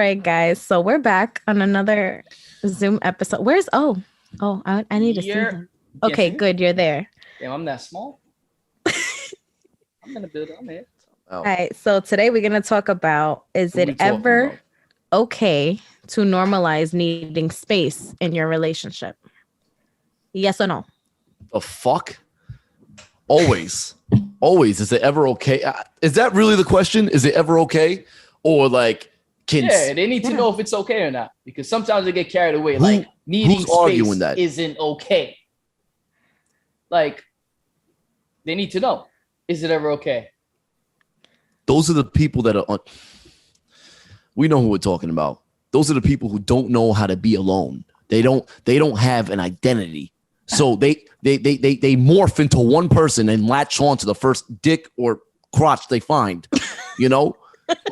right, guys. So we're back on another Zoom episode. Where's I need to see him. Okay, good. You're there. Damn, I'm that small. I'm in the building. I'm here. All right. So today we're gonna talk about: is it ever okay to normalize needing space in your relationship? Yes or no? The fuck? Always. Is it ever okay? Is that really the question? Is it ever okay? Or like, they need to know if it's okay or not, because sometimes they get carried away. Like needing space isn't okay. Like they need to know: is it ever okay? Those are the people that are. We know who we're talking about. Those are the people who don't know how to be alone. They don't have an identity. So they morph into one person and latch on to the first dick or crotch they find, you know?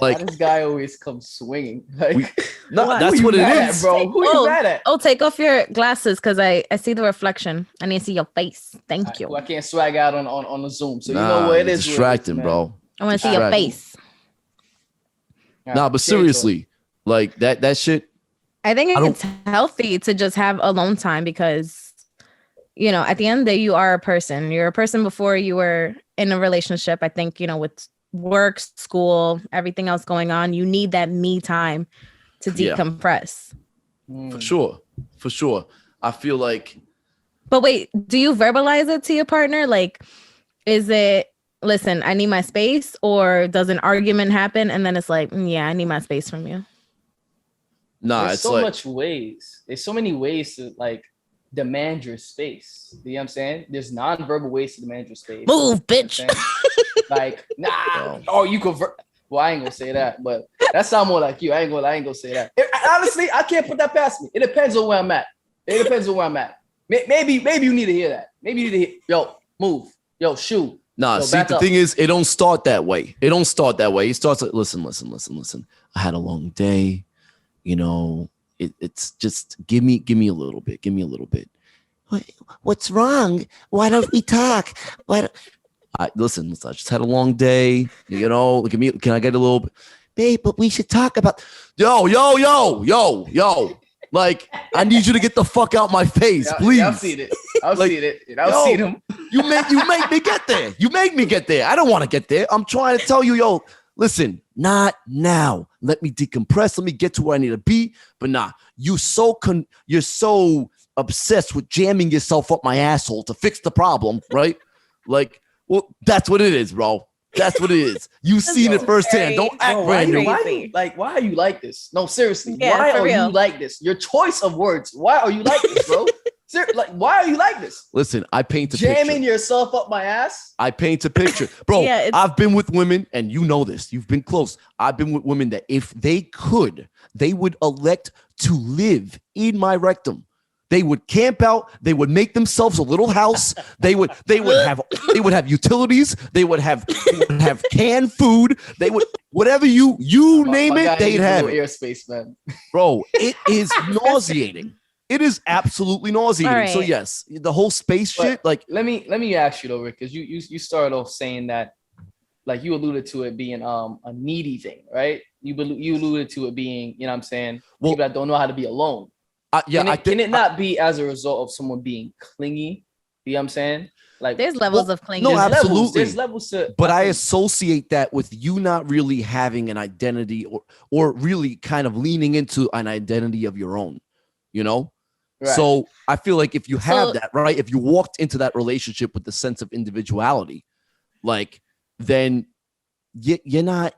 Like this guy always comes swinging. Like, that's what it is, bro. Who you mad at? Oh, take off your glasses because I see the reflection. I need to see your face. Thank you. Well, I can't swag out on the Zoom, so you know what it is. Distracting, bro. I want to see your face. But seriously, like that shit. I think it's healthy to just have alone time because, you know, at the end of the day, you are a person. You're a person before you were in a relationship. I think, you know, with work, school, everything else going on, you need that me time to decompress. For sure. I feel like. But wait, do you verbalize it to your partner? Like, is it, listen, I need my space, or does an argument happen and then it's like, I need my space from you? Nah, there's so much ways. There's so many ways to like demand your space. You know what I'm saying? There's non-verbal ways to demand your space. Move, bitch. Like, nah. Oh, you could. Well, I ain't gonna say that, but that sound more like you. I ain't gonna say that. Honestly, I can't put that past me. It depends on where I'm at. Maybe you need to hear that. Maybe you need to hear, yo, move. Yo, shoot. Nah, see, the thing is, it don't start that way. It starts like, listen. I had a long day. You know, it's just give me a little bit. What's wrong? Why don't we talk? Listen, I just had a long day. You know, look at me. Can I get a little bit? Babe, but we should talk about yo. Like, I need you to get the fuck out my face, please. I've seen it. I've seen him. You make me get there. You make me get there. I don't want to get there. I'm trying to tell you, yo, listen, not now. Let me decompress. Let me get to where I need to be. But nah, you're so obsessed with jamming yourself up my asshole to fix the problem, right? Like, well, that's what it is, bro. That's what it is. You've seen it firsthand. Don't act brand new. Why are you like this? No, seriously. Why are you like this? Your choice of words. Why are you like this, bro? Like, why are you like this? Listen, I paint a picture. Jamming yourself up my ass? I paint a picture. Bro, I've been with women, and you know this. You've been close. I've been with women that if they could, they would elect to live in my rectum. They would camp out. They would make themselves a little house. They would have utilities. They would have canned food. They would whatever you name it. They'd have airspace, man. Bro, it is nauseating. It is absolutely nauseating. Right. So yes, the whole space shit. Like, let me ask you though, Rick, because you started off saying that, like, you alluded to it being a needy thing, right? You alluded to it being, you know what I'm saying, people that don't know how to be alone. Can it not be as a result of someone being clingy? You know what I'm saying? Like, there's levels of clingy. No, absolutely. There's levels to. But I associate that with you not really having an identity or really kind of leaning into an identity of your own, you know? Right. So I feel like if you have that, right? If you walked into that relationship with the sense of individuality, like, then you're not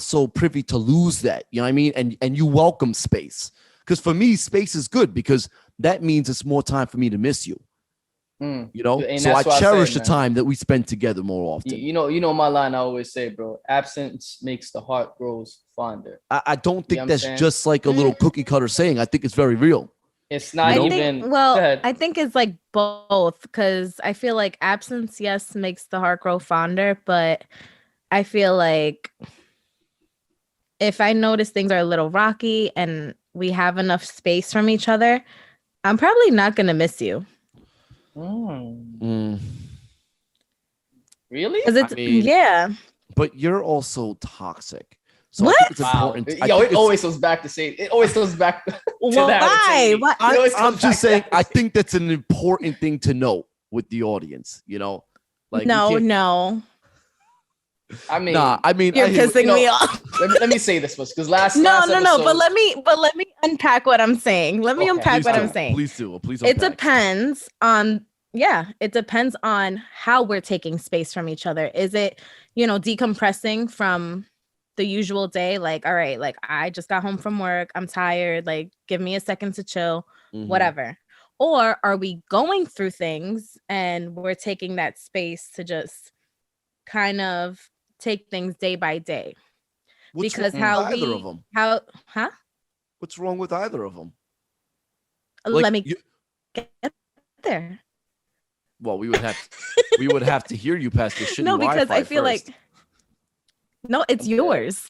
so privy to lose that. You know what I mean? And you welcome space. Because for me, space is good because that means it's more time for me to miss you. You know, and so I cherish the time that we spend together more often. You know my line I always say, bro. Absence makes the heart grows fonder. I don't think that's just like a little cookie cutter saying. I think it's very real. It's not even. I think it's like both because I feel like absence, yes, makes the heart grow fonder, but I feel like if I notice things are a little rocky and we have enough space from each other, I'm probably not going to miss you. Really? Yeah. But you're also toxic. So What? I think it's Wow. important. Yo, it always goes back to say it always goes back to Why? Why? I'm just saying, I think that's an important thing to know with the audience, you know? Like No. I mean, You're pissing me off. let me say this first, because last No. episode, But let me unpack what I'm saying. Let me unpack what I'm saying. Please do. It depends on it depends on how we're taking space from each other. Is it, decompressing from the usual day? Like, all right, like I just got home from work. I'm tired. Like, give me a second to chill, whatever. Or are we going through things and we're taking that space to just kind of take things day by day? What's Because wrong with either of them? What's wrong with either of them? Let me get there. Well, we would have to hear you past the shitty No, because Wi-Fi I feel first. like no, it's yours.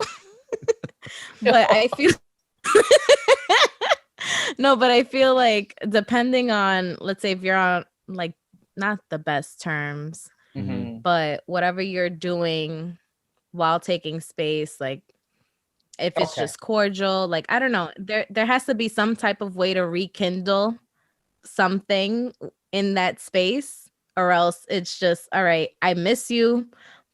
But I feel no, but I feel like depending on, let's say if you're on like not the best terms, but whatever you're doing while taking space, like if it's just cordial, like I don't know, there has to be some type of way to rekindle something in that space, or else it's just, all right, I miss you,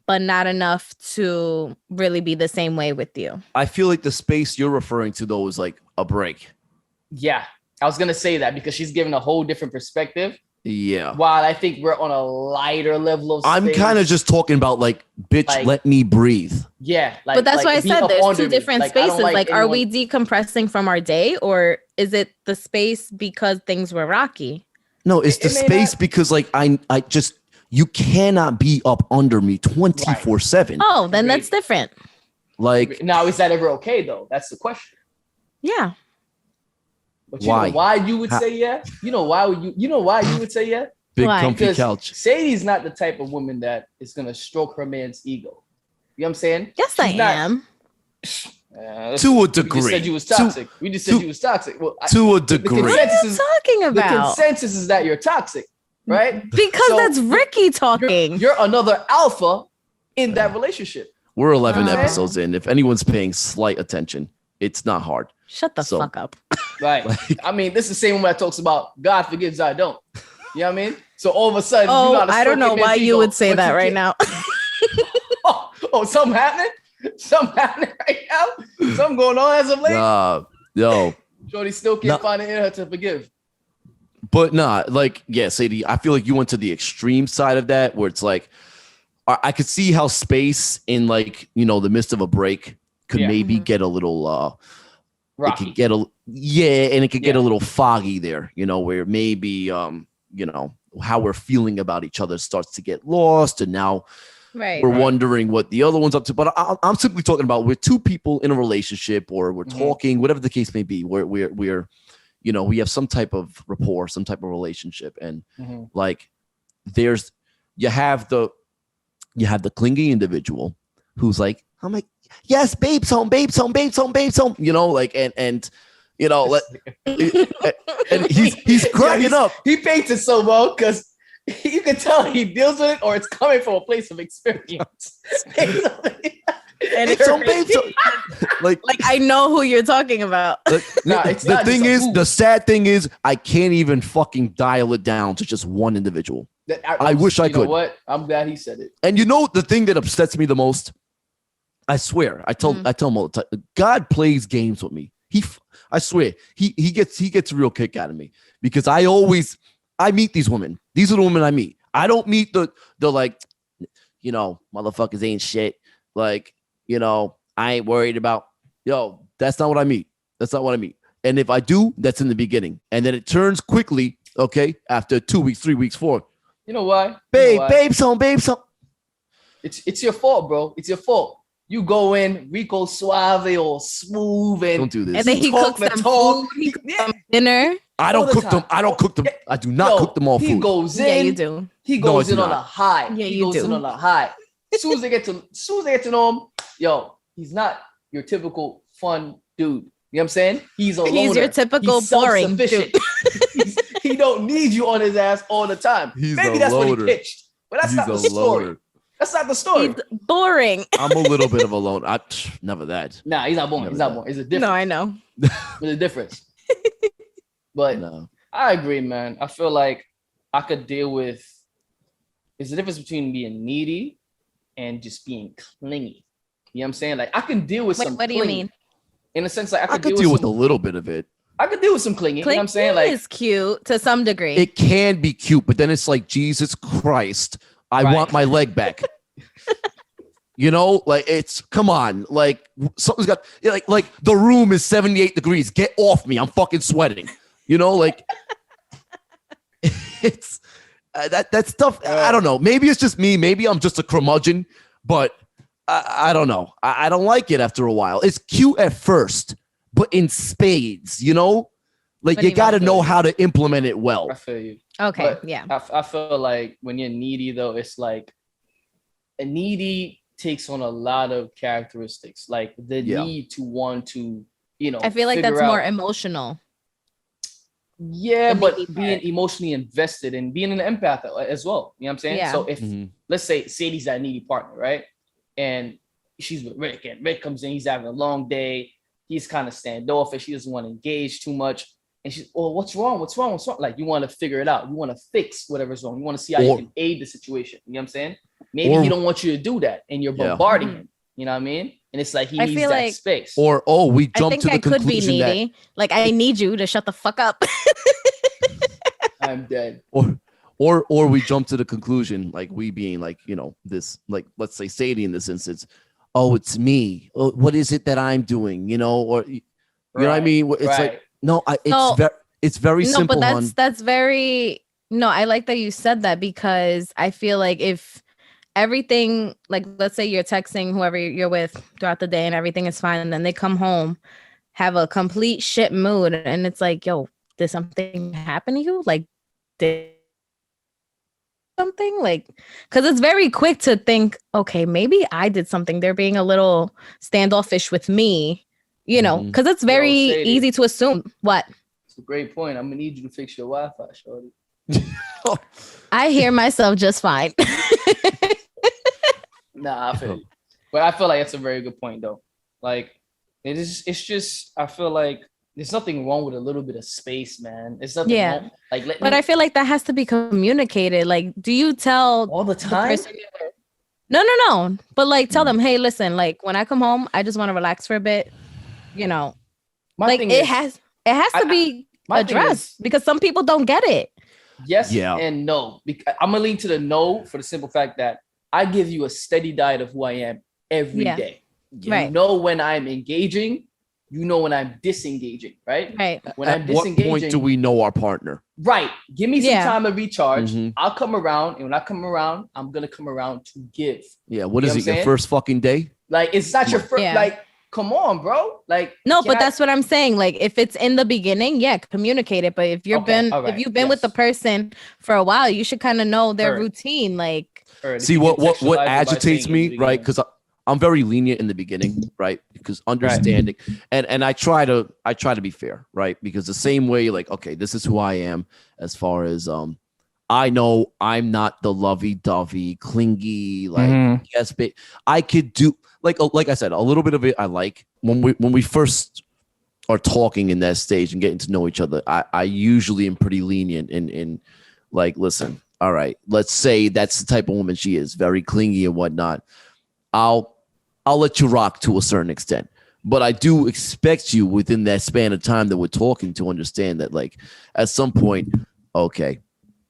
but not enough to really be the same way with you. I feel like the space you're referring to though is like a break. Yeah, I was gonna say that because she's giving a whole different perspective. Yeah. While I think we're on a lighter level of space. I'm kind of just talking about like, bitch, like, let me breathe. Yeah. Like, but that's why I said there's two different spaces. Like, are we decompressing from our day, or is it the space because things were rocky? No, it's the space because like I just, you cannot be up under me 24/7. Oh, then that's different. Like, now, is that ever okay though? That's the question. Yeah. But you know why you would say yeah? You know why you would say yeah? Big comfy couch. Sadie's not the type of woman that is gonna stroke her man's ego. You know what I'm saying? Yes, I am. To a degree. We just said you was toxic. We just said you was toxic. Well, to a degree. What are you talking about? The consensus is that you're toxic, right? Because that's Ricky talking. You're another alpha in that relationship. We're 11 episodes in. If anyone's paying slight attention, it's not hard. Shut the fuck up. Right. I mean, this is the same one that talks about God forgives, I don't. You know what I mean? So all of a sudden, I don't know why you would say that right now. Something happening? Something happening right now? Something going on as of late? Yo. Shorty still can't find it in her to forgive. But like, yeah, Sadie, I feel like you went to the extreme side of that where it's like, I could see how space in like, the midst of a break could maybe get a little, rocky. It could get and it could get a little foggy there, where maybe, how we're feeling about each other starts to get lost. And now we're wondering what the other one's up to. But I'm simply talking about we're two people in a relationship, or we're talking, whatever the case may be, where we're we have some type of rapport, some type of relationship. And like you have the clingy individual who's like, I'm like, yes, babe's home, babe's home, babe's home, babe's home. And he's cracking up. He paints it so well because you can tell he deals with it, or it's coming from a place of experience. And it's so like I know who you're talking about. The sad thing is I can't even fucking dial it down to just one individual. I wish I could. You know what? I'm glad he said it. And the thing that upsets me the most, I swear, I tell him all the time, God plays games with me. I swear, he gets a real kick out of me because I meet these women. These are the women I meet. I don't meet the like, motherfuckers ain't shit. Like, I ain't worried about, that's not what I meet. That's not what I meet. And if I do, that's in the beginning. And then it turns quickly, okay, after 2 weeks, 3 weeks, 4. You know why? Babe's home. It's your fault, bro. It's your fault. You go in, Rico Suave or smooth, and don't do this. And then he cooks them food, he cooks them dinner. I don't cook them. I don't cook them. I do not cook them all food. He goes in. Yeah, you do. He goes in on a high. Yeah, he goes in on a high. As soon as they get to know him, he's not your typical fun dude. You know what I'm saying? He's a loner. He's your typical boring dude. He don't need you on his ass all the time. He's Maybe that's what he pitched. But that's not the story. That's not the story. He's boring. I'm a little bit of a loner. Never that. Nah, he's not boring. He's not boring. It's a difference. No, I know. There's a difference. But No. I agree, man. I feel like I could deal with. There's a difference between being needy and just being clingy. You know what I'm saying? Like I can deal with some. What do you mean? In a sense, like I could deal with a little bit of it. I could deal with some clingy. You know what I'm saying? Like is cute to some degree. It can be cute, but then it's like, Jesus Christ, I want my leg back. You know, like it's come on, like something's got like the room is 78 degrees. Get off me. I'm fucking sweating. You know, like it's that stuff. I don't know. Maybe it's just me. Maybe I'm just a curmudgeon, but I don't know. I don't like it after a while. It's cute at first, but in spades, you know, like you got to know how to implement it well. I feel you. Okay, But yeah. I feel like when you're needy, though, it's like a needy takes on a lot of characteristics, like the need to want to, you know. I feel like that's figure more out- emotional. Yeah, the but needy being part. emotionally invested and being an empath as well. You know what I'm saying? Yeah. So if Mhm. let's say Sadie's that needy partner, right? And she's with Rick, and Rick comes in, he's having a long day. He's kind of standoffish. He doesn't want to engage too much. And she's, oh, what's wrong? What's wrong? What's wrong? Like you want to figure it out. You want to fix whatever's wrong. You want to see how you can aid the situation. You know what I'm saying? Maybe he don't want you to do that, and you're bombarding him. You know what I mean? And it's like he needs that like, space. Or we jump to the I could be conclusion that, needy. Like I need you to shut the fuck up. I'm dead. or we jump to the conclusion, like we being like, you know, this, like let's say Sadie in this instance. Oh, it's me. Oh, what is it that I'm doing? You know, or you know what I mean? It's like no, it's very simple. No, but that's very no. I like that you said that because I feel like if everything, like let's say you're texting whoever you're with throughout the day and everything is fine, and then they come home, have a complete shit mood, and it's like, yo, did something happen to you? Like, did something like, because it's very quick to think, okay, maybe I did something. They're being a little standoffish with me, you know, because it's very easy to assume. What? It's a great point. I'm gonna need you to fix your Wi-Fi, shorty. I hear myself just fine. Nah, I feel you. But I feel like that's a very good point, though. Like, it's just, I feel like there's nothing wrong with a little bit of space, man. It's nothing wrong. Like, but I feel like that has to be communicated. Like, do you tell all the time? No. But like, tell them, hey, listen, like when I come home, I just want to relax for a bit. You know, like it has to be addressed because some people don't get it. Yes and no. I'm gonna lean to the no for the simple fact that I give you a steady diet of who I am every day. You know when I'm engaging, you know when I'm disengaging, right? Right. When I'm disengaging, what point do we know our partner? Right. Give me some time to recharge. I'll come around, and when I come around, I'm gonna come around to give. Yeah. What is it? Your first fucking day? Like it's not your first. Like, come on, bro. Like no, but that's what I'm saying. Like if it's in the beginning, communicate it. But if you've been with the person for a while, you should kind of know their routine. Like, see what agitates me, right? Because I'm very lenient in the beginning, right? Because understanding and I try to be fair, right? Because the same way, like, okay, this is who I am as far as I know I'm not the lovey-dovey, clingy, like yes, but I could do like I said, a little bit of it I like when we first are talking in that stage and getting to know each other. I usually am pretty lenient in like, listen, all right, let's say that's the type of woman she is, very clingy and whatnot. I'll let you rock to a certain extent, but I do expect you within that span of time that we're talking to understand that, like, at some point, okay,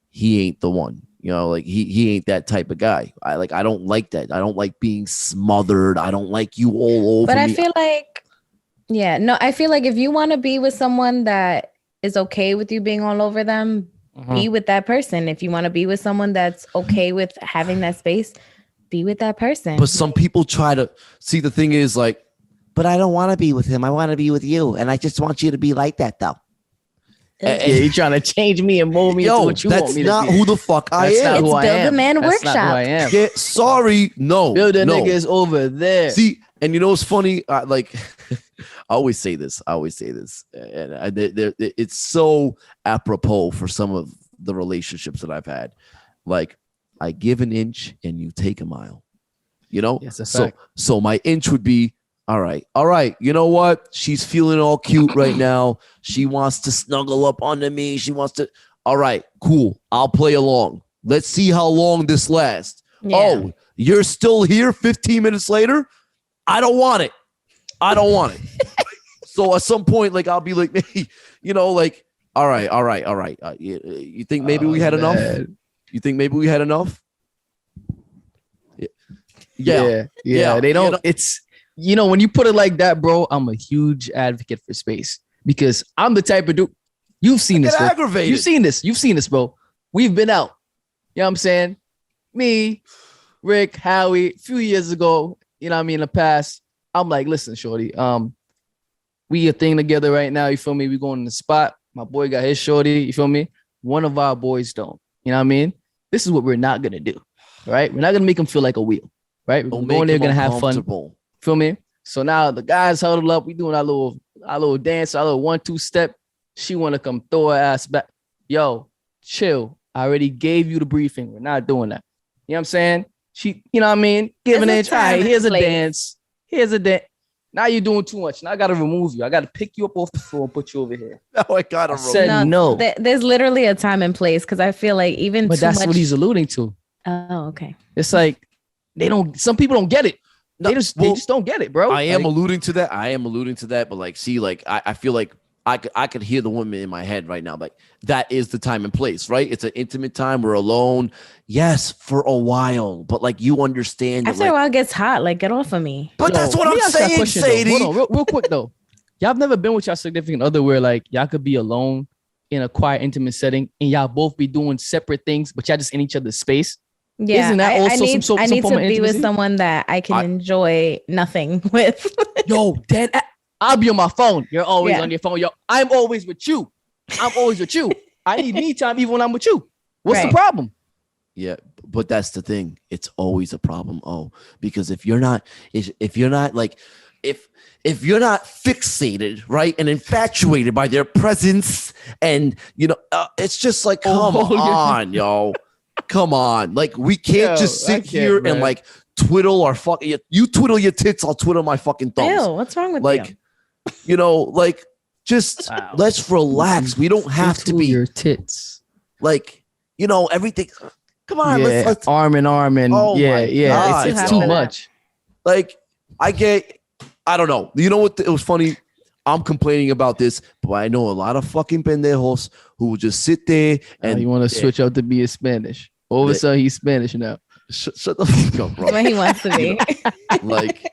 he ain't the one, you know, like he ain't that type of guy. I don't like that. I don't like being smothered. I don't like you all over but me. I feel like, I feel like if you want to be with someone that is okay with you being all over them, be with that person. If you want to be with someone that's okay with having that space, be with that person. But some people try to see, the thing is, like, but I don't want to be with him. I want to be with you. And I just want you to be like that, though. You're trying to change me and mold me into what you want me to be. That's not who the fuck I am. It's Build a Man Workshop. Not who I am. Yeah, sorry, no. Build a nigga is over there. See, and you know what's funny? Like, I always say this, and it's so apropos for some of the relationships that I've had. Like, I give an inch and you take a mile. You know? Yes, that's so my inch would be, all right. You know what? She's feeling all cute right now. She wants to snuggle up under me. She wants to, all right, cool. I'll play along. Let's see how long this lasts. Yeah. Oh, you're still here 15 minutes later? I don't want it. So at some point, like, I'll be like, hey, you know, like, all right. You think maybe we had enough? You think maybe we had enough? Yeah. They don't, it's, you know, when you put it like that, bro, I'm a huge advocate for space because I'm the type of dude. You've seen this. Aggravated. You've seen this, bro. We've been out. You know what I'm saying? Me, Rick, Howie, a few years ago, you know what I mean, in the past, I'm like, listen, shorty, we a thing together right now, you feel me? We going in the spot. My boy got his shorty, you feel me? One of our boys don't. You know what I mean? This is what we're not going to do, right? We're not going to make him feel like a wheel, right? We're going there, going to have fun. Feel me? So now the guys huddled up. We doing our little dance, our little 1-2 step. She want to come throw her ass back. Yo, chill. I already gave you the briefing. We're not doing that. You know what I'm saying? She, you know what I mean? Give an inch. All right, here's a dance. Here's a dance. Now you're doing too much. Now I got to remove you. I got to pick you up off the floor and put you over here. No, I got to said no. There's literally a time and place because I feel like even but that's what he's alluding to. Oh, okay. It's like some people don't get it. They just don't get it, bro. I am alluding to that. But like, see, like, I feel like I could hear the woman in my head right now. Like, that is the time and place, right? It's an intimate time. We're alone. Yes, for a while. But like, you understand. After a while it gets hot. Like, get off of me. But that's what I'm saying, Sadie. Hold on, real quick though. Y'all have never been with your significant other where like y'all could be alone in a quiet, intimate setting and y'all both be doing separate things, but y'all just in each other's space? Yeah, isn't that also I need some to be with someone that I can enjoy nothing with. Yo, Dad, I'll be on my phone. You're always on your phone. Yo, I'm always with you. I need me time even when I'm with you. What's the problem? Yeah, but that's the thing. It's always a problem. Oh, because if you're not fixated, right, and infatuated by their presence, and you know, it's just like, come on, yo. Come on, like we can't just sit here and like twiddle our fucking. You twiddle your tits, I'll twiddle my fucking thumbs. Ew, what's wrong with you? You know, like just let's relax. We don't have to be your tits. Like, you know, everything. Come on, let's arm in arm and God, it's too much. Like I don't know. You know what? It was funny. I'm complaining about this, but I know a lot of fucking pendejos who will just sit there and you want to switch out to be a Spanish. All of a sudden, he's Spanish now. Shut the fuck up, bro. What he wants to be. Like,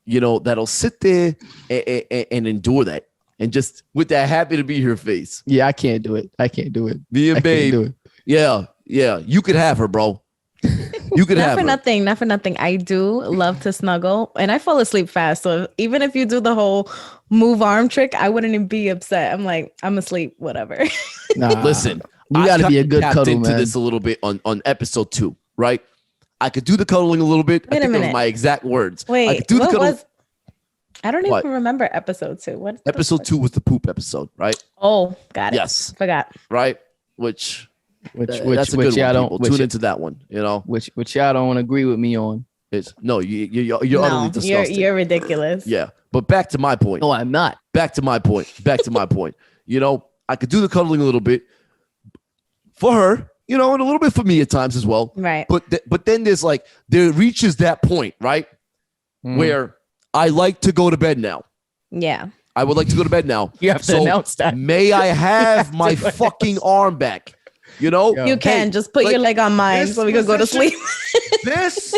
you know, that'll sit there and endure that, and just with that happy to be here face. Yeah, I can't do it. Me and babe. Yeah. You could have her, bro. You could have her. Not for nothing. I do love to snuggle, and I fall asleep fast. So even if you do the whole move arm trick, I wouldn't even be upset. I'm like, I'm asleep, whatever. Nah, listen, you got to be a good cuddle, into this a little bit on episode 2, right? I could do the cuddling a little bit. Wait a minute. That was my exact words. Wait, I could do the cuddling. I don't even remember episode 2. What? Episode 2 was the poop episode, right? Oh, got it. Yes, forgot. Right, which that's a which good y'all one. Tune into that one. You know, which y'all don't agree with me on. It's no, you're utterly disgusting. You're ridiculous. Yeah, but back to my point. No, I'm not. Back to my point. You know, I could do the cuddling a little bit for her, you know, and a little bit for me at times as well. Right. But then there reaches that point, right, where I like to go to bed now. Yeah. I would like to go to bed now. You have to announce that. May I have my fucking arm back? You know, you can just put your leg on mine so we can go to sleep. That's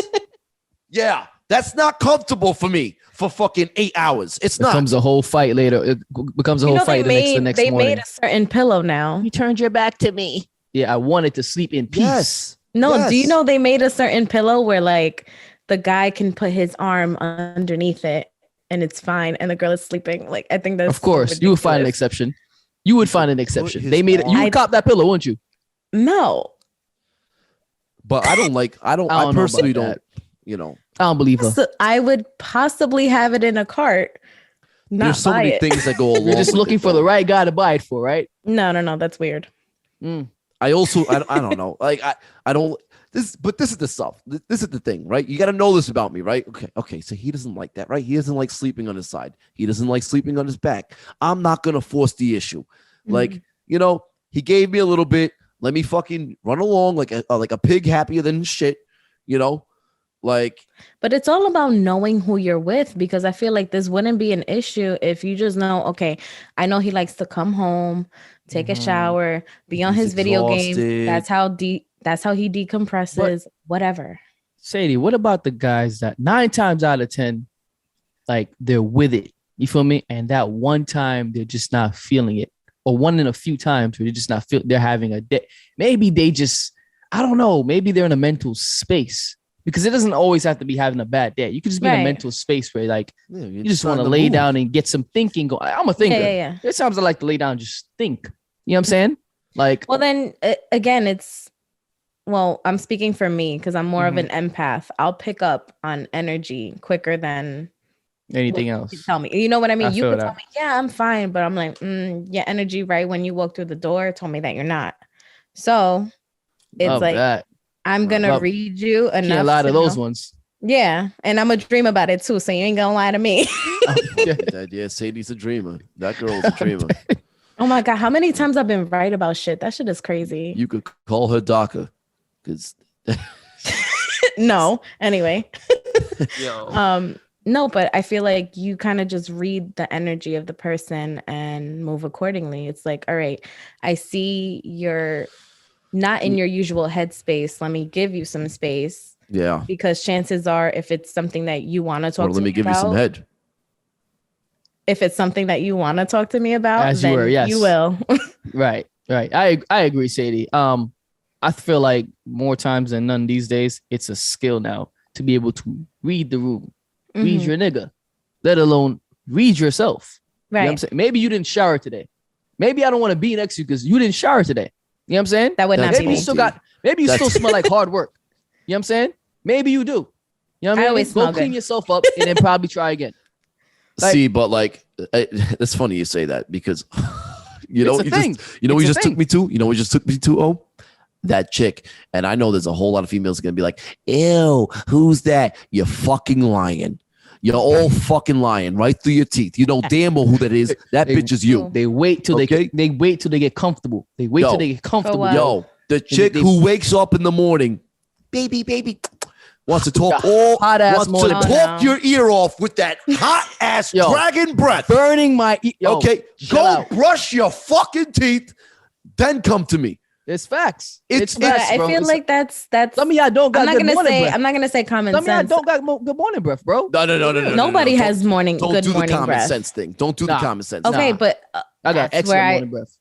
not comfortable for me for fucking 8 hours. It becomes a whole fight later. It becomes a whole fight the next morning. They made a certain pillow now. You turned your back to me. Yeah, I wanted to sleep in peace. Yes. No, yes. Do you know they made a certain pillow where like the guy can put his arm underneath it and it's fine, and the girl is sleeping? Like, I think that's of course you would find an exception. You would cop that pillow, wouldn't you? No. But I personally don't, you know. I don't believe her. So I would possibly have it in a cart. There's so many things that go along. You're just looking for the right guy to buy it for, right? No, that's weird. I don't know. Like I don't, this is the stuff. This is the thing, right? You got to know this about me, right? Okay. So he doesn't like that, right? He doesn't like sleeping on his side. He doesn't like sleeping on his back. I'm not gonna force the issue. Like, he gave me a little bit. Let me fucking run along like a pig happier than shit, like. But it's all about knowing who you're with, because I feel like this wouldn't be an issue if you just know, okay, I know he likes to come home, take a shower, be on his video game. That's how he decompresses, whatever. Sadie, what about the guys that 9 times out of 10, like they're with it? You feel me? And that one time they're just not feeling it, or one in a few times where they're just not they're having a day. Maybe they just, I don't know. Maybe they're in a mental space, because it doesn't always have to be having a bad day. You could just be in a mental space where like you just want to lay down and get some thinking going. I'm a thinker. Yeah. There's times I like to lay down and just think. You know what I'm saying? Like, well, then again, I'm speaking for me because I'm more of an empath. I'll pick up on energy quicker than anything else. You tell me, you know what I mean? You can tell me, yeah, I'm fine, but I'm like, your energy right when you walk through the door told me that you're not. So it's like I'm gonna read you enough. Can't lie to those ones. Yeah, and I'm a dream about it too, so you ain't gonna lie to me. Yeah, Sadie's a dreamer. That girl's a dreamer. Oh my god, how many times I've been right about shit? That shit is crazy. You could call her DACA, because no. Anyway, Yo. No, but I feel like you kind of just read the energy of the person and move accordingly. It's like, all right, I see you're not in your usual headspace. Let me give you some space. Yeah. Because chances are, if it's something that you want to talk to me about, let me give you some head. If it's something that you want to talk to me about, then you will. Right. I agree, Sadie. I feel like more times than none these days, it's a skill now to be able to read the room. Read your nigga, let alone read yourself. Right. You know what I'm saying? Maybe you didn't shower today. Maybe I don't want to be next to you because you didn't shower today. You know what I'm saying? That would not maybe be you maybe you still smell like hard work. You know what I'm saying? Maybe you do. You know what I mean? Always go clean yourself up and then probably try again. See, but like, it's funny you say that, because you know what you just took me to? Oh, that chick. And I know there's a whole lot of females gonna be like, ew, who's that? You're fucking lying. You're all fucking lying right through your teeth. You know damn well who that is. That bitch is you. They wait till they wait till they get comfortable. They wait till they get comfortable. Yo, the chick who wakes up in the morning, baby, wants to talk your ear off with that hot ass dragon breath. Burning my ear. Okay, go brush your fucking teeth, then come to me. It's facts. It's facts, bro. I feel like that's. Some of y'all don't got good morning breath. I'm not gonna say common sense. Some of y'all don't got good morning breath, bro. No. Nobody has good morning breath. Don't do the common sense thing. Don't do the common sense. Okay, but I got excellent morning breath.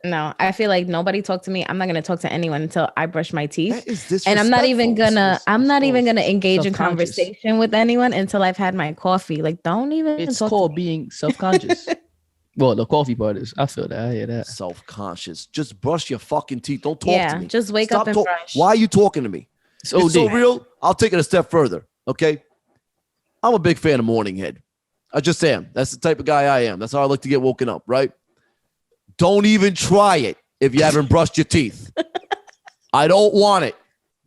No, I feel like nobody talk to me. I'm not gonna talk to anyone until I brush my teeth. And I'm not even gonna engage in conversation with anyone until I've had my coffee. Like, don't even. It's called being self-conscious. Well, the coffee part is, I feel that. I hear that. Self-conscious. Just brush your fucking teeth. Don't talk to me. Just wake up and brush. Why are you talking to me? It's so real. I'll take it a step further. Okay. I'm a big fan of morning head. I just am. That's the type of guy I am. That's how I like to get woken up, right? Don't even try it if you haven't brushed your teeth. I don't want it.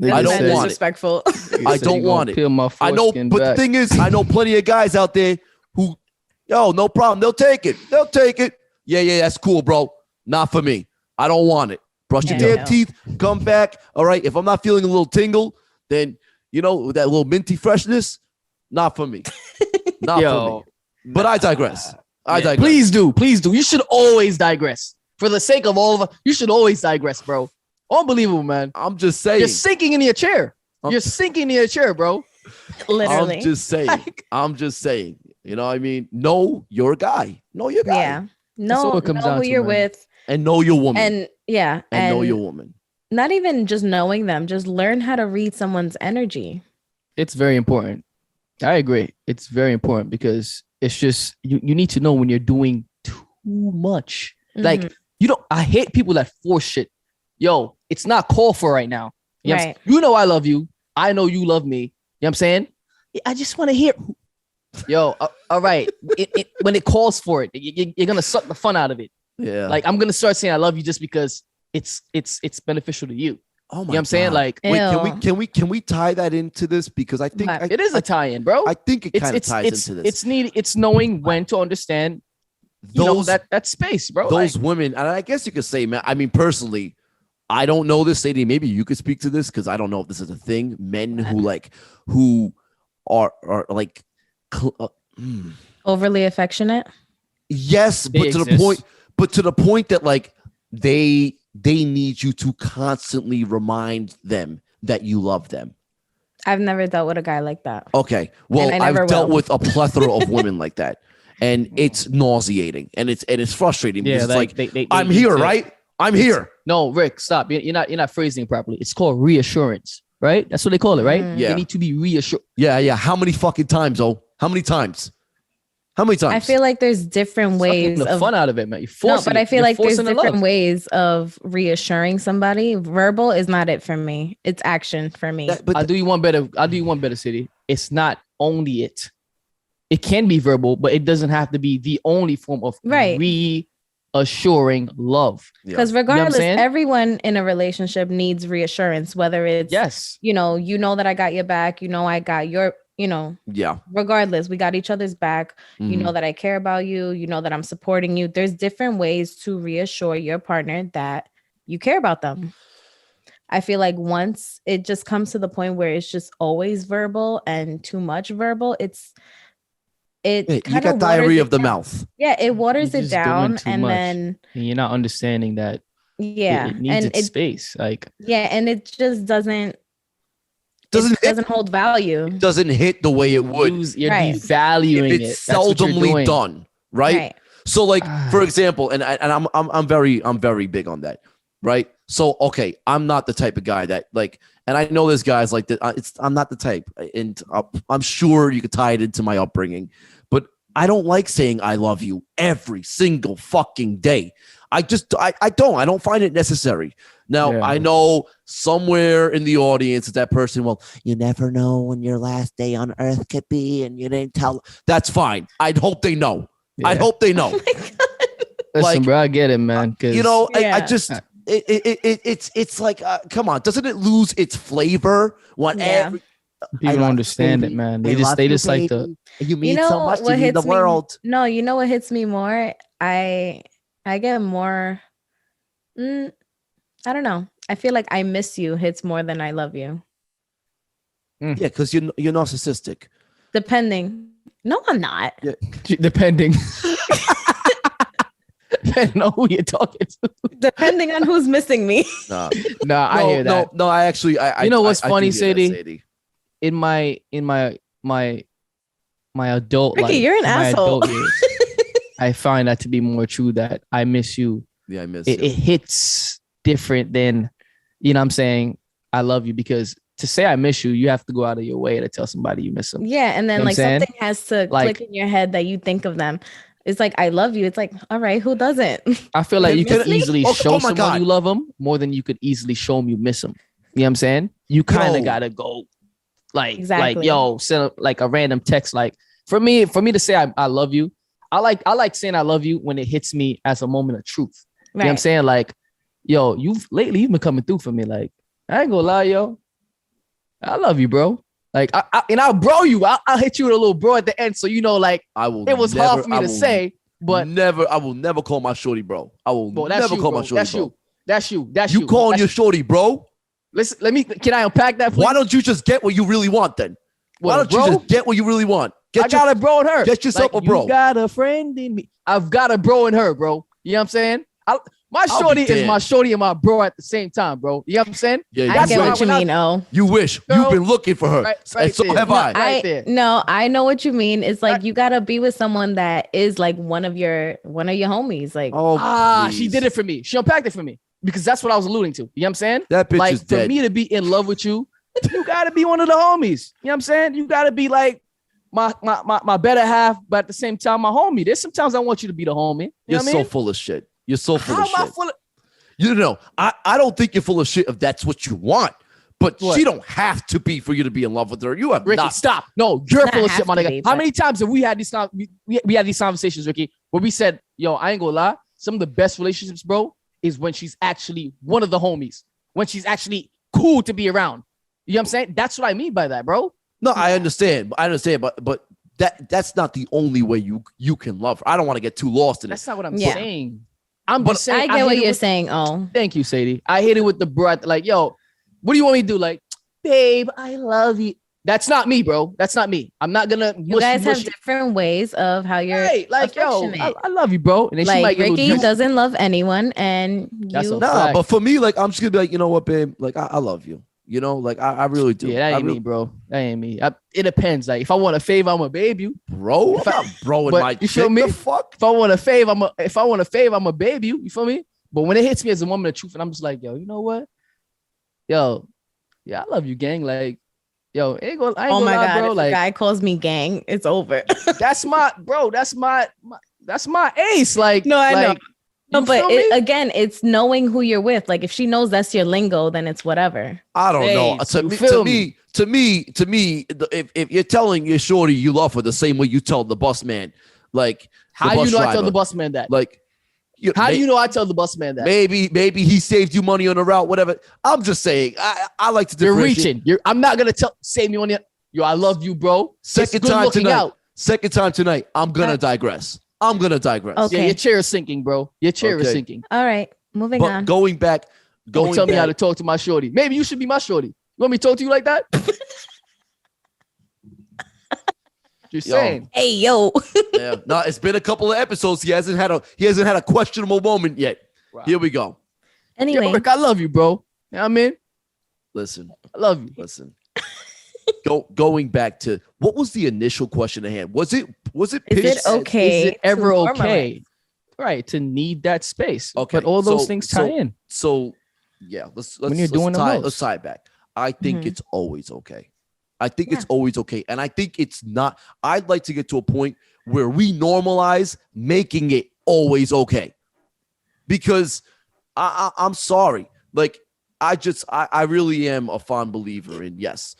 I don't want it. Disrespectful. I don't want it. I know, but the thing is, I know plenty of guys out there who, no problem. They'll take it. Yeah, that's cool, bro. Not for me. I don't want it. Brush your damn teeth. Come back. All right. If I'm not feeling a little tingle, then, that little minty freshness, not for me. Not for me. But I digress. Please do. You should always digress. For the sake of all of us, you should always digress, bro. Unbelievable, man. I'm just saying. You're sinking in your chair. You're sinking in your chair, bro. Literally. I'm just saying. You know what I mean? Know your guy. Know your guy. Yeah. Know who you're with. And know your woman. And know your woman. Not even just knowing them. Just learn how to read someone's energy. It's very important. I agree. It's very important because it's just, you need to know when you're doing too much. Mm-hmm. Like, I hate people that force shit. Yo, it's not called for right now. Right. You know I love you. I know you love me. You know what I'm saying? I just want to hear... Yo, all right. When it calls for it, you're gonna suck the fun out of it. Yeah. Like, I'm gonna start saying I love you just because it's beneficial to you. Oh my You know what I'm saying? God. Like, wait, can we tie that into this? Because I think What? it is a tie-in, bro. I think it kind of ties into this. It's knowing when to understand that space, bro. Those Like, women, and I guess you could say, man, I mean, personally, I don't know this, Sadie. Maybe you could speak to this because I don't know if this is a thing. Men who are like Overly affectionate. yes, but to the point that like they need you to constantly remind them that you love them. I've never dealt with a guy like that. Okay. Well, And I I've never dealt will. with a plethora of women like that. And it's nauseating and it's frustrating because it's like I'm here, right? I'm here. No, Rick, stop. You're not phrasing properly. It's called reassurance, right? That's what they call it, right? Mm. Yeah. They need to be reassured. Yeah. How many fucking times, How many times? I feel like there's different ways the of fun out of it, man. You're no, forcing but it. I feel You're like there's forcing the different love. ways of reassuring somebody. Verbal is not it for me. It's action for me. I'll do you one better, City. It's not only it. It can be verbal, but it doesn't have to be the only form of Right. reassuring love. Because You know what I'm regardless, saying? everyone in a relationship needs reassurance, whether it's Yes. you know that I got your back, I got your, yeah. regardless, we got each other's back. You Mhm. know that I care about you, that I'm supporting you. There's different ways to reassure your partner that you care about them. I feel like once it just comes to the point where it's just always verbal and too much verbal, Hey, you kind got of diarrhea of the mouth. Yeah, it waters You're it just doing down, too and much. then And you're not understanding that yeah, it needs and its space. Like, and it just doesn't Doesn't hold value. doesn't hit the way it would you're Right. devaluing if it. it's That's what you're seldomly doing. done, right? So like for example, and I'm very big on that, right? So okay, I'm not the type of guy that like, and I know there's guys like that. I'm not the type, and I'm sure you could tie it into my upbringing, but I don't like saying I love you every single fucking day. I don't find it necessary. Now, Yeah. I know somewhere in the audience is that person, well, you never know when your last day on earth could be, and you didn't tell. That's fine. I'd hope they know. I'd hope they know. Listen, like, bro, I get it, man. 'Cause I just it's like come on, doesn't it lose its flavor when Yeah. people don't understand it, man. They just like the you mean so much to what me, the hits world. No, you know what hits me more? I get more. I don't know. I feel like I miss you hits more than I love you. Yeah, because you're narcissistic. Depending. No, I'm not. Yeah. depending. Depending on who you're talking to. Depending on who's missing me. Nah. Nah, I hear that. No, I actually I You know what's I funny, do hear that, Sadie? In my adult Ricky, life, you're an my asshole. adult years, I find that to be more true that I miss you. Yeah, I miss It you. hits different than, you know what I'm saying, I love you, because to say I miss you, you have to go out of your way to tell somebody you miss them. Yeah, and then You know what like I'm saying? something has to Like- click in your head that you think of them. It's like I love you. It's like, all right, who doesn't? I feel like you Miss could me? easily Oh, show oh my someone God. you love them more than you could easily show them you miss them. You know what I'm saying? You kind Yo. of gotta go like Exactly. yo, send like a random text. Like for me to say I love you, I like saying I love you when it hits me as a moment of truth. You know what I'm saying? Like, yo, you've been coming through for me. Like, I ain't gonna lie, yo. I love you, bro. Like, I'll bro you. I'll hit you with a little bro at the end. So, you know, like, I will it was never, hard for me I to will say, but I will never call my shorty bro. I will bro, that's never you, call bro. my shorty That's bro. you. That's you. That's you. You calling That's your shorty bro? Listen, can I unpack that? Please? Why don't you just get what you really want then? Why What, don't bro? you just get what you really want? I got a bro in her. get yourself Like, a bro. You got a friend in me. I've got a bro in her, bro. You know what I'm saying? My I'll shorty be is my damned. shorty and my bro at the same time, bro. You know what I'm saying? Yeah, I you get wish. what you mean. Oh, You wish. Girl, You've been looking for her. right and so there. have No, I. Right there. I know what you mean. It's like you gotta be with someone that is like one of your homies. Like, Oh, She please. did it for me. She unpacked it for me because that's what I was alluding to. You know what I'm saying? That bitch Like is for dead. me to be in love with you, you gotta be one of the homies. You know what I'm saying? You gotta be like my better half, but at the same time, my homie. There's sometimes I want you to be the homie. You You're know what I so mean? full of shit. You're so full How of am I shit. full of You know, I don't think you're full of shit if that's what you want. But What? she don't have to be for you to be in love with her. You have Ricky, not. stop. No, you're Not full of have shit, my to nigga. be, How but- many times have we had these we had these conversations, Ricky, where we said, yo, I ain't gonna lie. Some of the best relationships, bro, is when she's actually one of the homies. When she's actually cool to be around. You know what I'm saying? That's what I mean by that, bro. No, I understand, but that's not the only way you can love her. I don't want to get too lost in it. That's not what I'm saying. I'm just saying. I get what you're saying. Oh, thank you, Sadie. I hit it with the breath. Like, yo, what do you want me to do? Like, babe, I love you. That's not me, bro. That's not me. I'm not gonna. You guys have different ways of how you're like, yo, I love you, bro. And then like, she might Ricky doesn't love anyone, and you. But for me, like, I'm just gonna be like, you know what, babe? Like, I love you. You know, like, I really do. Yeah, that ain't me, bro. That ain't me. It depends. Like, if I want a favor, I'm gonna babe you, bro. I'm not broing my. You feel me? The fuck? If I want a favor, I'm a babe you. You feel me? But when it hits me as a woman of truth, and I'm just like, yo, you know what? Yo, yeah, I love you, gang. Like. Yo, I ain't gonna oh my lie, God, bro. if like, a guy calls me gang, it's over. that's my ace. Like, no, I like, know. No, but again, it's knowing who you're with. Like, if she knows that's your lingo, then it's whatever. I don't know. To me, if you're telling your shorty you love her the same way you tell the bus man, like, how you know I tell the bus man that? Like, how do you know I tell the bus man that? Maybe he saved you money on the route, whatever. I'm just saying, I like to differentiate. You're reaching. I'm not gonna save me money. Yo, I love you, bro. Second time tonight, I'm gonna digress. Okay. Yeah, your chair is sinking, bro. Your chair is sinking. All right, moving on. Going back. Tell me how to talk to my shorty. Maybe you should be my shorty. You want me to talk to you like that? You're saying, hey, yo. Yeah, no, it's been a couple of episodes. He hasn't had a questionable moment yet. Wow. Here we go. Anyway, Rick, I love you, bro. You know what I mean? Listen, I love you. Listen. Going back to what was the initial question at hand? Was it is it okay? Is it ever okay? Right, to need that space. Okay, but all those things tie in. So yeah, let's tie it back. I think it's always okay. I think it's always okay. And I think it's not, I'd like to get to a point where we normalize making it always okay. Because I'm sorry. Like, I really am a fond believer in, yes,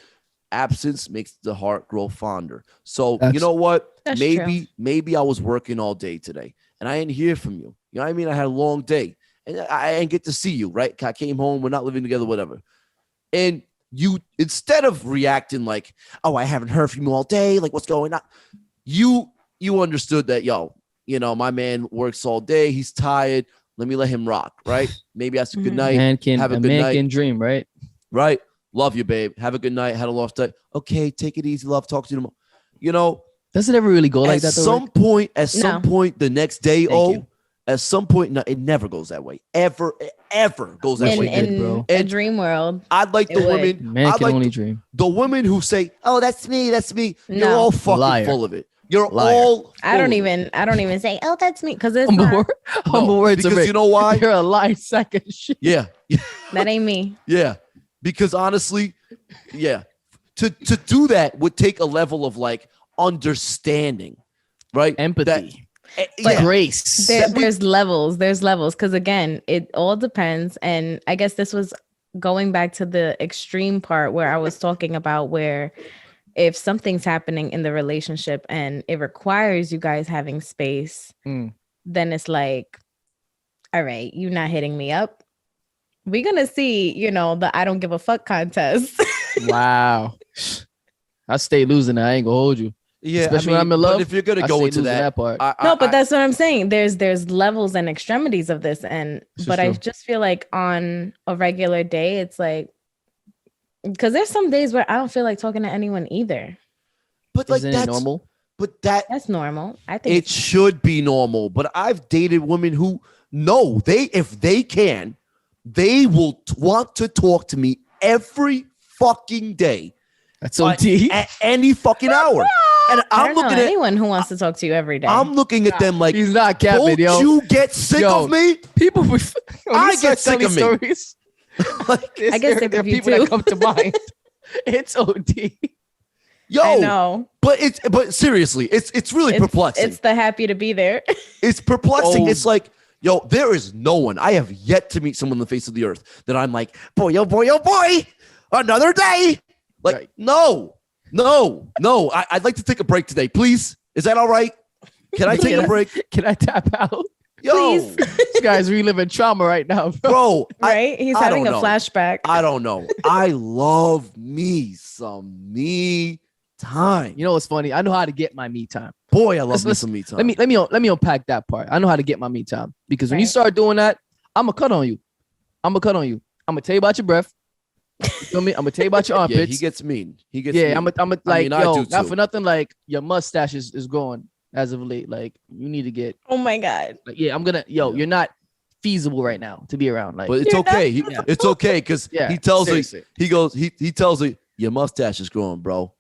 absence makes the heart grow fonder. So you know what? Maybe I was working all day today and I didn't hear from you. You know what I mean? I had a long day and I didn't get to see you, right? I came home, we're not living together, whatever. And you, instead of reacting like, oh, I haven't heard from you all day, like what's going on? You understood that, yo, you know, my man works all day. He's tired. Let me let him rock, right? Maybe that's a good night. Have a good night. Can dream, right? Right. Love you, babe. Have a good night. Had a lost day. Okay, take it easy. Love. Talk to you tomorrow. You know, does it ever really go like that? At some point, the next day, at some point, no, it never goes that way. Ever goes that way. In a dream world, I'd like the women. Man can only dream. The women who say, "Oh, that's me. That's me." You're all fucking full of it. You're all. I don't even say, "Oh, that's me," because it's humble words. Because you know why? You're a lying sack of shit. Yeah. That ain't me. Yeah, because honestly, yeah, to do that would take a level of like understanding, right? Empathy. Grace. There's levels because again, it all depends. And I guess this was going back to the extreme part where I was talking about where if something's happening in the relationship and it requires you guys having space, then it's like, all right, you're not hitting me up. We're gonna see, you know, the I don't give a fuck contest. Wow. I stay losing. I ain't gonna hold you. Yeah, especially when I'm in love. But if you're gonna go into that part, but that's what I'm saying. There's levels and extremities of this, but I just feel like on a regular day, it's like, because there's some days where I don't feel like talking to anyone either. But like that's normal. But that's normal. I think it should be normal. But I've dated women who know if they can, they will want to talk to me every fucking day. That's OT at any fucking hour. And I'm looking at anyone who wants to talk to you every day. I'm looking at them like, he's not capping, yo. You get sick of me? People, I get sick of me. Stories, I get sick of you people too. That come to mind. It's OD. Yo, I know. But seriously, it's really perplexing. It's the happy to be there. It's perplexing. It's like, yo, there is no one. I have yet to meet someone on the face of the earth that I'm like, boy, oh boy, oh boy, another day. Like, right. No. I'd like to take a break today, please. Is that all right? Can I take a break? Can I tap out? Yo, please. guy's reliving trauma right now, bro. Bro, Right? He's I having a don't know. flashback. I don't know. I love me some me time. You know what's funny? I know how to get my me time. Boy, I love me Let's- some me time. Let me unpack that part. I know how to get my me time because when you Right. start doing that, I'm gonna cut on you. I'm gonna tell you about your breath. You feel me? I'm gonna tell you about your yeah, armpits. he gets mean. He gets Yeah, mean. I'm like, I yo, do not too. for nothing. Like your mustache is growing as of late. Like you need to get. Oh my God. Like, yeah, I'm gonna. Yo, Yeah. you're not feasible right now to be around. Like, But it's You're not okay. It's okay because yeah, he tells her, seriously. he goes, he tells her, your mustache is growing, bro.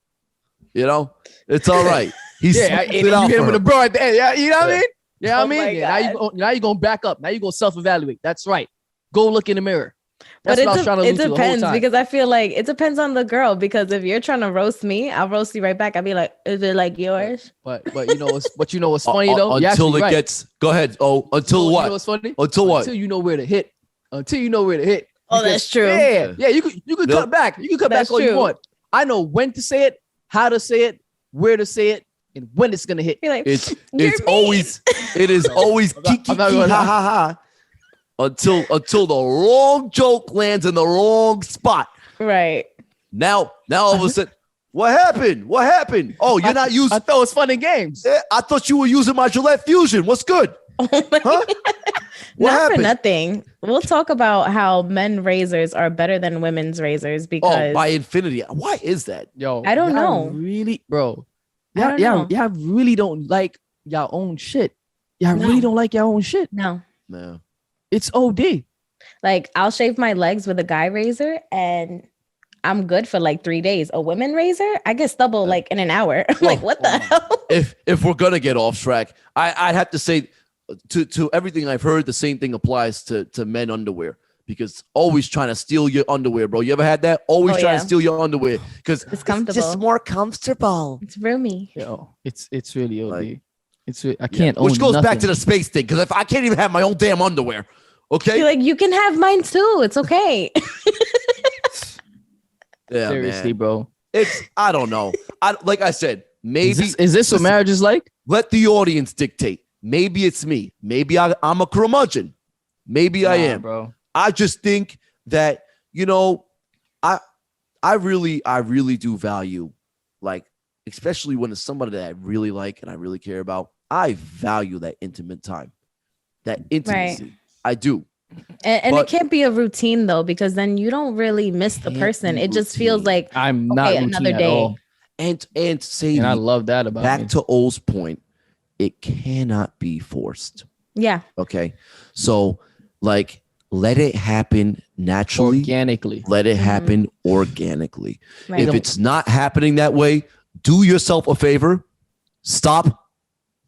You know, it's all right. He's Yeah, and you hit him with a bro at the end. Yeah, you know what I mean? Yeah, Oh I mean. my Yeah, now you gonna back up. Now you gonna self-evaluate. That's right. Go look in the mirror. That's But what I was trying to it allude to the whole depends time. because I feel like it depends on the girl. Because if you're trying to roast me, I'll roast you right back. I'll be like, "Is it like yours?" But you know what's funny though? You're until actually it right. gets. Go ahead. Oh, until You what? know what's funny? Until what? Until you know where to hit. Until you know where to hit. Oh, Because- that's true. Yeah. You could Nope. cut back. You can cut That's back all you true. want. I know when to say it, how to say it, where to say it, and when it's gonna hit. Be like, It's "You're it's mean." always it is always I'm not- kiki I'm not ha gonna lie. ha ha until the wrong joke lands in the wrong spot. right. Now all of a sudden, what happened? What happened? Oh, you're not using. I thought it's fun and games. I thought you were using my Gillette Fusion. What's good? Oh my Huh? What Not for happened? nothing. We'll talk about how men razors are better than women's razors because Oh, by infinity. Why is that? Yo, I don't y'all know. Really, bro. I Y'all, don't y'all, know. y'all really don't like y'all own shit. Y'all No. really don't like y'all own shit. no. No. It's OD. Like I'll shave my legs with a guy razor and I'm good for like 3 days. A women razor, I get stubble like in an hour. I'm like, what the hell? If we're gonna get off track, I'd have to say to everything I've heard, the same thing applies to men underwear. Because always trying to steal your underwear, bro. You ever had that? Always Oh, trying yeah. to steal your underwear because It's comfortable. just more comfortable. It's roomy. Yo, it's really OD. Like- I can't own Which goes back nothing. to the space thing. Because if I can't even have my own damn underwear, okay? Be like, you can have mine too. It's okay. Yeah, Seriously, man. bro. It's I don't know. Like I said, maybe Is this what listen, marriage is like? let the audience dictate. Maybe it's me. Maybe I'm a curmudgeon. Maybe I am. bro. I just think that I really do value, like, especially when it's somebody that I really like and I really care about. I value that intimate time, that intimacy. I do. And it But- can't be a routine though, because then you don't really miss the Can't person. be It just feels routine. like I'm not Okay, routine another at day. all. And say And I love that about back me. to O's point, it cannot be forced. yeah. Okay. So like let it happen naturally. Organically. Let it Mhm. happen organically. Right. If it's not happening that way, do yourself a favor. Stop.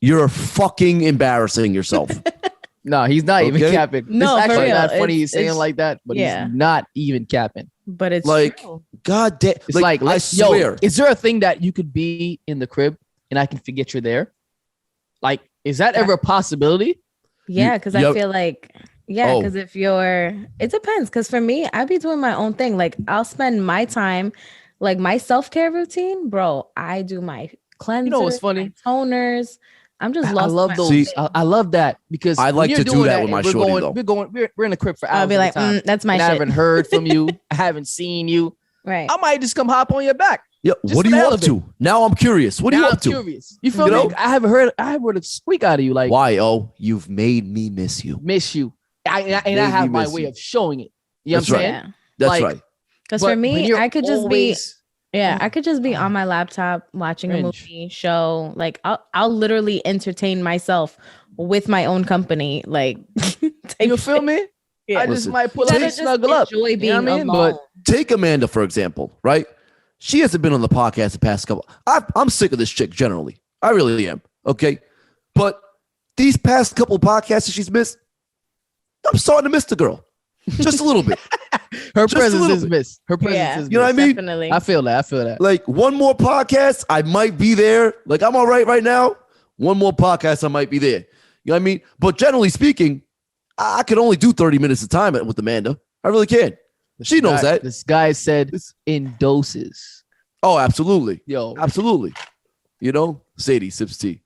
You're fucking embarrassing yourself. No, he's not even Okay. capping. No, it's for actually real. not funny It's- he's saying it's- like that, but yeah. he's not even capping. But it's Like, true. God damn. It's like, I yo, swear. is there a thing that you could be in the crib and I can forget you're there? Like, is that ever a possibility? Yeah, because you- I feel like yeah, Oh. because if you're it depends. Because for me, I be doing my own thing. Like I'll spend my time, like my self-care routine, bro. I do my cleansers, what's funny? my toners. I'm just I lost. in love my those. own See- thing. I love that because I when like you're to do doing that with my and we're shorty, going, though. we're in the crib for hours. I'll be at a like, time, that's my and I shit. haven't heard from you. I haven't seen you. Right. I might just come hop on your back. Yeah, just what are for you the up hell to? Now I'm curious. What are you Now up I'm to? curious. You feel You me? know? I haven't heard a squeak out of you. Like, Why? Oh, you've made me miss you. miss you. I Made me have my miss way you. of showing it. You know That's what I'm right. saying? Yeah. That's Like, right. Because But for when me, you're I could just always- yeah, I could just be on my laptop watching a Cringe. movie, show. Like I'll literally entertain myself with my own company. Like type You feel shit. me? Yeah. I just Listen, might pull You up gotta and just snuggle up. enjoy You know being what I mean? alone. But Take Amanda, for example, right? She hasn't been on the podcast the past couple. I'm sick of this chick generally. I really am. Okay. But these past couple podcasts that she's missed, I'm starting to miss the girl. Just a little bit. her Just a presence little is bit. missed. Her presence Yeah. is You know what I missed. mean? Definitely. I feel that. Like one more podcast, I might be there. Like I'm all right now. One more podcast, I might be there. You know what I mean? But generally speaking, I could only do 30 minutes of time with Amanda. I really can. She knows that. This guy said This- in doses. Oh, absolutely. Yo, Absolutely. You know, Sadie sips tea.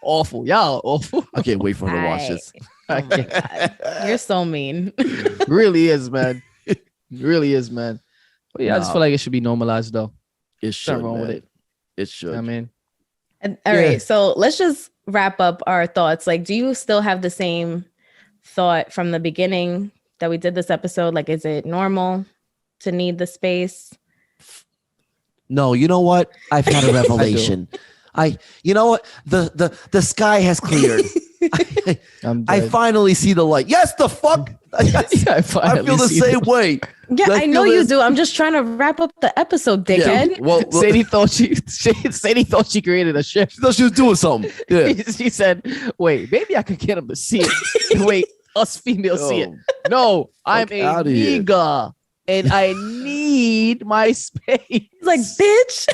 awful. Y'all awful. I can't wait for her to watch Aight. this. I Oh my can't. God. You're so mean. Really is, man. Really is, man. But yeah, I just Nah. feel like it should be normalized though. It should, wrong with man. it. It should. I mean, All Yeah. right, so let's just wrap up our thoughts. Like, do you still have the same thought from the beginning that we did this episode? Like, is it normal to need the space? No, you know what? I've had a revelation. You know what? The sky has cleared. I dead. finally see the light. Yes, the fuck. Yeah, I feel the same way. Yeah, I I know feel you this- do. I'm just trying to wrap up the episode, dickhead. Yeah, well, Sadie thought she created a ship. she thought she was doing something. Yeah. She said, "Wait, maybe I could get him to see it. Wait, us females see it. Oh, No, I'm fuck a outta here. nigga, and I need my space." He's like, bitch.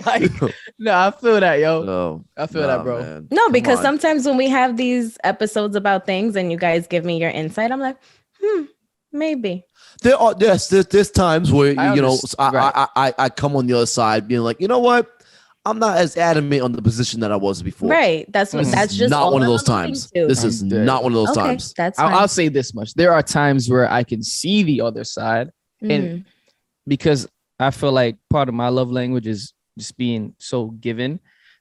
Like, no, I feel that, yo. Oh, I feel nah, that, bro. man. No, Come because on. sometimes when we have these episodes about things and you guys give me your insight, I'm like, maybe. There's times where I you know understand, right. I come on the other side being like, you know what? I'm not as adamant on the position that I was before. Right. That's what Mhm. that's just not all one of I'm those alluding times. to. This is I'm dead. not one of those Okay, times. that's fine. I'll say this much: there are times where I can see the other side, Mhm. and because I feel like part of my love language is just being so given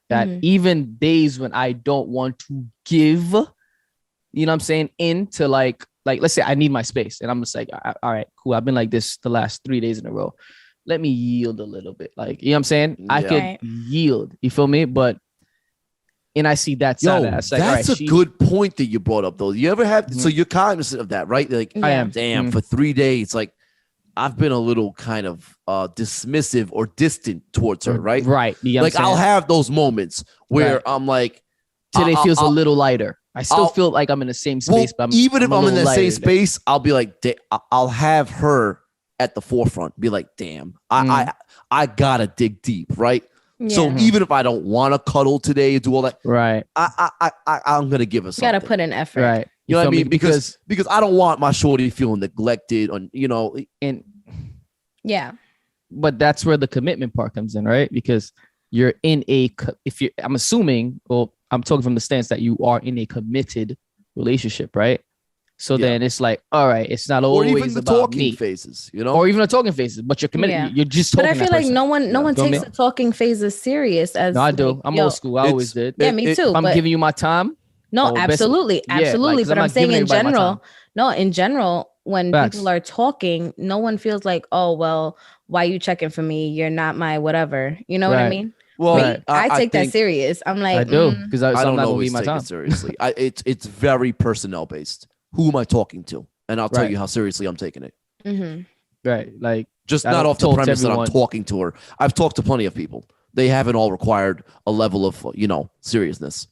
that Mhm. even days when I don't want to give, you know what I'm saying, into like let's say I need my space and I'm just like, all right, cool. I've been like this the last 3 days in a row. Let me yield a little bit. Like, you know what I'm saying? I Yeah. could Right. yield. You feel me? But and I see that side. Yo, of it. It's like, all that's right, a good point that you brought up, though. You ever have so Mhm. you're cognizant of that, right? Like, I Yeah. am. damn, Mhm. for 3 days, like I've been a little kind of dismissive or distant towards her, right? Right. You know Like what I'm I'll saying? have those moments where Right. I'm like, Today feels a I'll- little lighter. I still I'll- feel like I'm in the same well, space, but even if a I'm in little that same lighter today. space, I'll be like, I'll have her at the forefront. Be like, damn, I gotta dig deep, right? So Yeah. even if I don't want to cuddle today and do all that, Right. I'm gonna give her You something. gotta put in effort. Right. You know what I feel me? mean? Because I don't want my shorty feeling neglected, on you know. and Yeah. but that's where the commitment part comes in, right? Because you're in I'm assuming, or I'm talking from the stance that you are in a committed relationship, right? So Yeah. then it's like, all right, it's not Or always even the about talking me, phases, you know. or even the talking phases, but you're committed. Yeah. You're just But talking. I feel like no one Yeah. takes Feel me? the talking phases serious as No, I do. like, I'm yo, old school. I always did. Yeah, me too. If I'm but giving you my time. no, oh, best- absolutely. yeah, like, Absolutely. 'cause But I'm I'm not saying giving in everybody my general, time. no, in general, when Facts. people are talking, no one feels like, oh, well, why you checking for me? You're not my whatever. You know what I Right. mean? Well, Me, Right. I take that think- serious. I'm like, I do mm, because I I'm don't not gonna always give my take time. it seriously. It's very personnel based. Who am I talking to? And I'll tell Right. you how seriously I'm taking it. mhm. Right. Like, Just I not don't off the talk to premise that I'm everyone. talking to her. I've talked to plenty of people. They haven't all required a level of seriousness.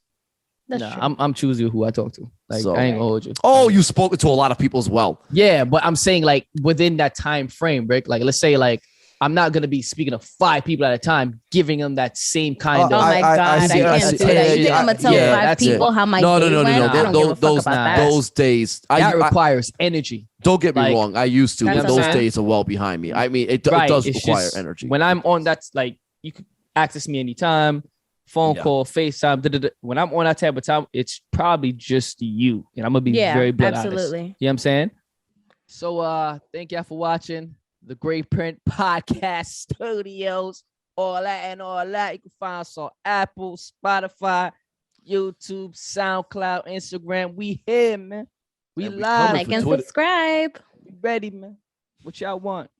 That's nah, true. I'm choosy who I talk to. Like, So- I ain't gonna hold you. Oh, you've spoken to a lot of people as well. Yeah, but I'm saying like within that time frame, Rick. Like, let's say like I'm not gonna be speaking to 5 people at a time, giving them that same kind Oh of. my God, I see- can't see- do that. You think yeah, I'm gonna tell yeah, 5 that's it. people how my No, day no, went? I don't give a fuck Those about that. those days. that I, requires energy. don't get me like- wrong. I used to, That's but what I'm those saying. days are well behind me. I mean, it Right. does It's require just energy. When I'm on that, like you could access me anytime, phone Yeah. call, FaceTime. When I'm on that type of time, it's probably just you. And I'm gonna be Yeah, very blunt honest. absolutely. You know what I'm saying? So thank y'all for watching the Great Print Podcast Studios. All that and all that. You can find us on Apple, Spotify, YouTube, SoundCloud, Instagram. We here, man. We And we live. coming Like for and Twitter. subscribe. We ready, man. What y'all want?